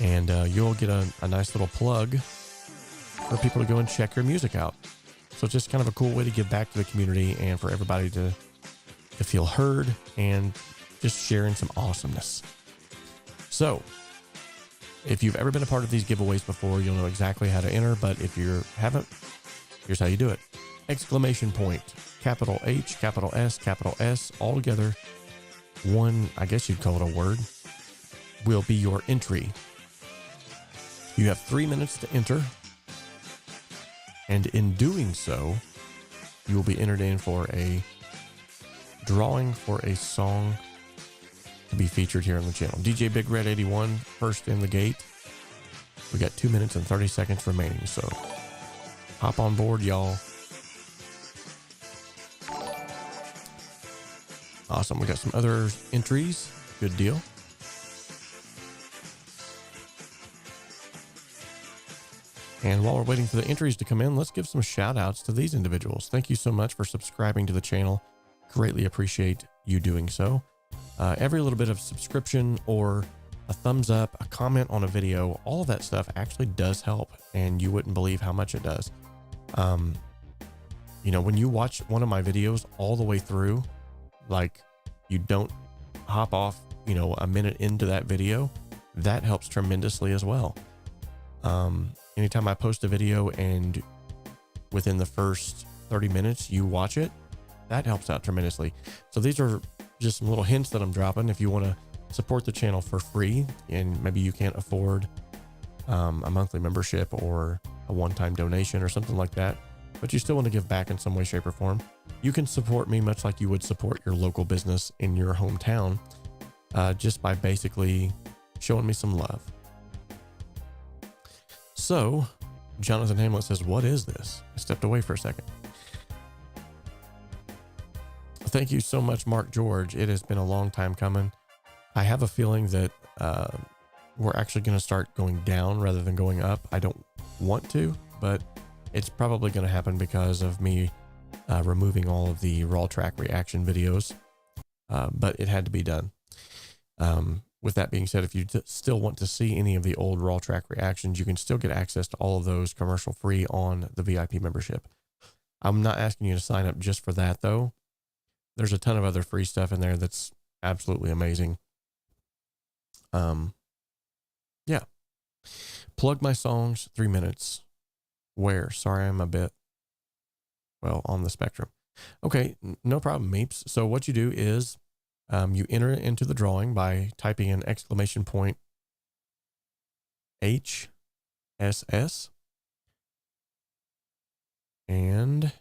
And you'll get a nice little plug for people to go and check your music out. So it's just kind of a cool way to give back to the community and for everybody to feel heard and just sharing some awesomeness. So if you've ever been a part of these giveaways before, you'll know exactly how to enter. But if you haven't, here's how you do it. Exclamation point, capital H, capital S, capital S, all together. One, I guess you'd call it a word, will be your entry. You have 3 minutes to enter. And in doing so, you will be entered in for a drawing for a song to be featured here on the channel. DJ Big Red 81, first in the gate. We got 2 minutes and 30 seconds remaining, so hop on board, y'all. Awesome. We got some other entries. Good deal. And while we're waiting for the entries to come in, let's give some shout outs to these individuals. Thank you so much for subscribing to the channel. Greatly appreciate you doing so. Every little bit of subscription or a thumbs up, a comment on a video, all of that stuff actually does help, and you wouldn't believe how much it does. You know, when you watch one of my videos all the way through, like you don't hop off, you know, a minute into that video, that helps tremendously as well. Anytime I post a video and within the first 30 minutes you watch it, that helps out tremendously. So these are just some little hints that I'm dropping. If you want to support the channel for free and maybe you can't afford a monthly membership or a one-time donation or something like that, but you still want to give back in some way, shape, or form, you can support me much like you would support your local business in your hometown, just by basically showing me some love. So Jonathan Hamlet says, what is this? I stepped away for a second. Thank you so much, Mark George. It has been a long time coming. I have a feeling that we're actually going to start going down rather than going up. I don't want to, but it's probably going to happen because of me removing all of the raw track reaction videos. But it had to be done. With that being said, if you still want to see any of the old raw track reactions, you can still get access to all of those commercial free on the VIP membership. I'm not asking you to sign up just for that though. There's a ton of other free stuff in there that's absolutely amazing. Yeah. Plug my songs, 3 minutes. Where? Sorry, I'm a bit, well, on the spectrum. Okay, no problem, Meeps. So what you do is you enter it into the drawing by typing in exclamation point HSS. And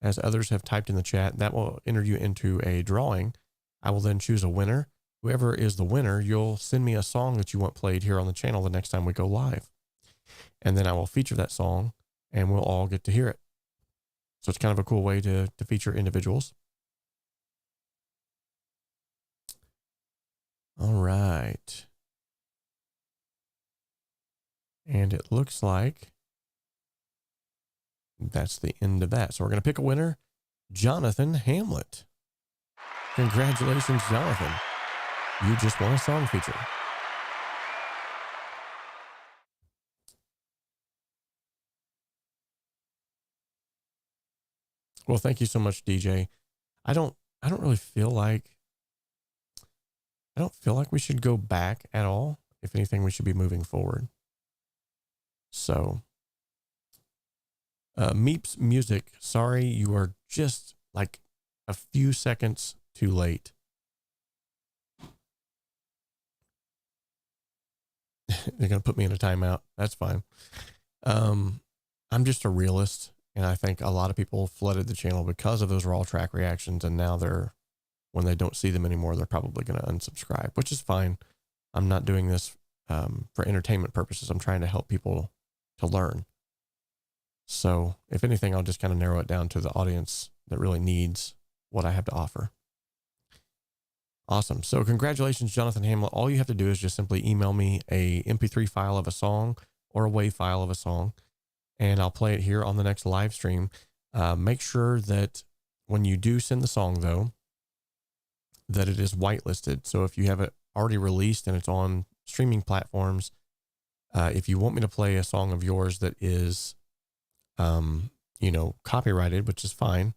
as others have typed in the chat, that will enter you into a drawing. I will then choose a winner. Whoever is the winner, you'll send me a song that you want played here on the channel the next time we go live. And then I will feature that song and we'll all get to hear it. So it's kind of a cool way to feature individuals. All right. And it looks like that's the end of that. So we're going to pick a winner, Jonathan Hamlet. Congratulations, Jonathan. You just won a song feature. Well, thank you so much, DJ. I don't really feel like, we should go back at all. If anything, we should be moving forward. So, Meeps Music, sorry, you are just like a few seconds too late. They're going to put me in a timeout. That's fine. I'm just a realist, and I think a lot of people flooded the channel because of those raw track reactions, and now when they don't see them anymore, they're probably going to unsubscribe, which is fine. I'm not doing this for entertainment purposes. I'm trying to help people to learn. So if anything, I'll just kind of narrow it down to the audience that really needs what I have to offer. Awesome. So congratulations, Jonathan Hamlet. All you have to do is just simply email me a MP3 file of a song or a WAV file of a song, and I'll play it here on the next live stream. Make sure that when you do send the song, though, that it is whitelisted. So if you have it already released and it's on streaming platforms, if you want me to play a song of yours that is, you know, copyrighted, which is fine,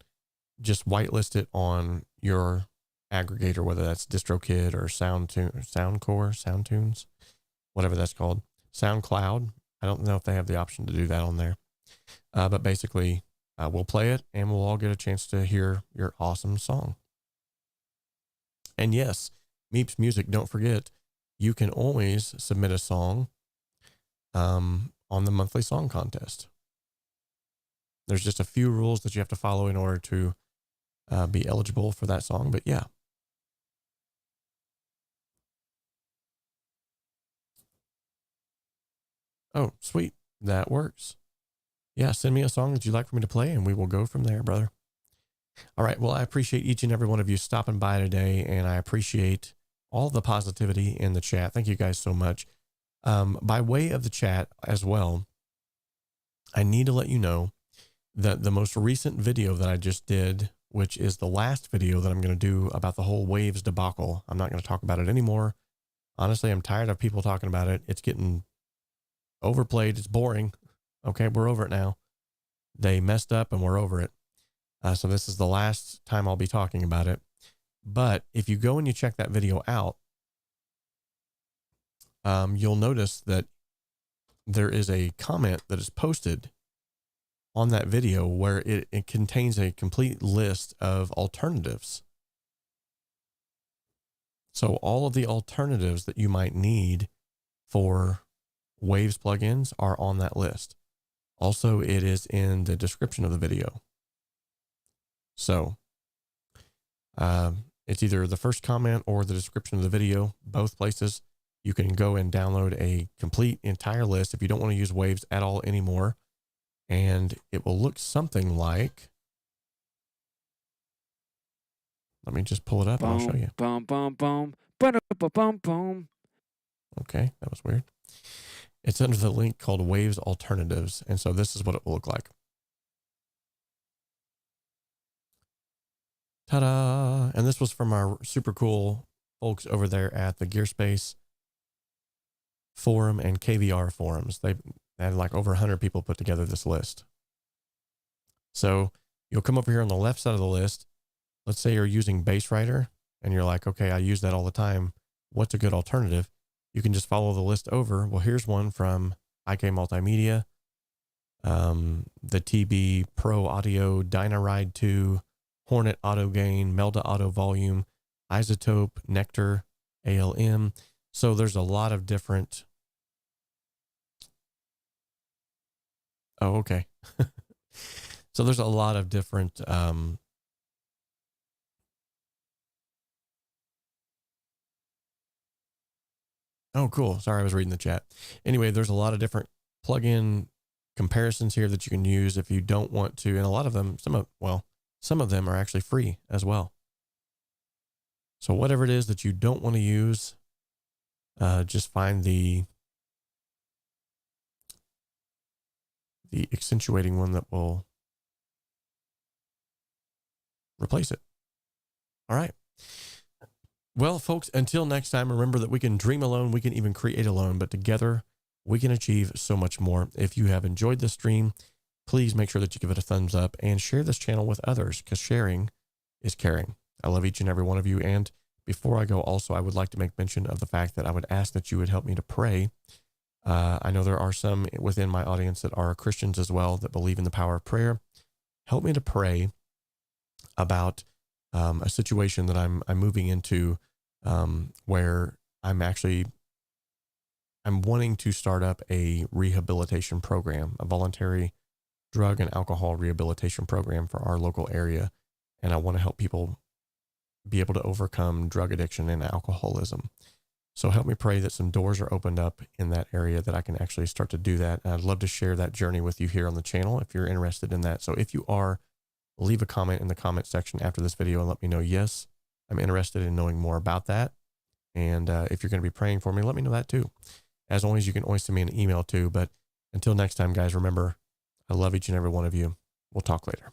just whitelist it on your aggregator, whether that's DistroKid or SoundTunes, whatever that's called, SoundCloud. I don't know if they have the option to do that on there, but basically we'll play it and we'll all get a chance to hear your awesome song. And yes, Meeps Music, don't forget, you can always submit a song on the monthly song contest. There's just a few rules that you have to follow in order to be eligible for that song, but yeah. Oh, sweet. That works. Yeah, send me a song that you'd like for me to play and we will go from there, brother. All right. Well, I appreciate each and every one of you stopping by today, and I appreciate all the positivity in the chat. Thank you guys so much. By way of the chat as well, I need to let you know that the most recent video that I just did, which is the last video that I'm going to do about the whole Waves debacle. I'm not going to talk about it anymore. Honestly, I'm tired of people talking about it. It's getting overplayed. It's boring. Okay, we're over it now. They messed up and we're over it. So this is the last time I'll be talking about it. But if you go and you check that video out, you'll notice that there is a comment that is posted on that video where it contains a complete list of alternatives. So all of the alternatives that you might need for Waves plugins are on that list. Also, it is in the description of the video. So it's either the first comment or the description of the video, both places. You can go and download a complete entire list if you don't want to use Waves at all anymore. And it will look something like, let me just pull it up and I'll show you. Okay, that was weird. It's under the link called Waves Alternatives. And so this is what it will look like. Ta-da! And this was from our super cool folks over there at the Gearspace forum and KVR forums. They had like over 100 people put together this list. So you'll come over here on the left side of the list. Let's say you're using BassWriter and you're like, okay, I use that all the time. What's a good alternative? You can just follow the list over. Well, here's one from IK Multimedia, the TB Pro Audio, Dynaride 2, Hornet Auto Gain, Melda Auto Volume, 𝗬𝗓𝗃, Nectar, ALM. So there's a lot of different. Oh, okay. So there's a lot of different oh, cool. Sorry, I was reading the chat. Anyway, there's a lot of different plugin comparisons here that you can use if you don't want to. And a lot of them, some of them are actually free as well. So whatever it is that you don't want to use, just find the accentuating one that will replace it. All right. Well, folks, until next time, remember that we can dream alone, we can even create alone, but together we can achieve so much more. If you have enjoyed this stream, please make sure that you give it a thumbs up and share this channel with others, because sharing is caring. I love each and every one of you. And before I go, also, I would like to make mention of the fact that I would ask that you would help me to pray. I know there are some within my audience that are Christians as well, that believe in the power of prayer. Help me to pray about a situation that I'm moving into, where I'm wanting to start up a rehabilitation program, a voluntary drug and alcohol rehabilitation program for our local area. And I want to help people be able to overcome drug addiction and alcoholism. So help me pray that some doors are opened up in that area, that I can actually start to do that. And I'd love to share that journey with you here on the channel if you're interested in that. So if you are, leave a comment in the comment section after this video and let me know, yes, I'm interested in knowing more about that. And if you're going to be praying for me, let me know that too. As always, you can always send me an email too. But until next time, guys, remember, I love each and every one of you. We'll talk later.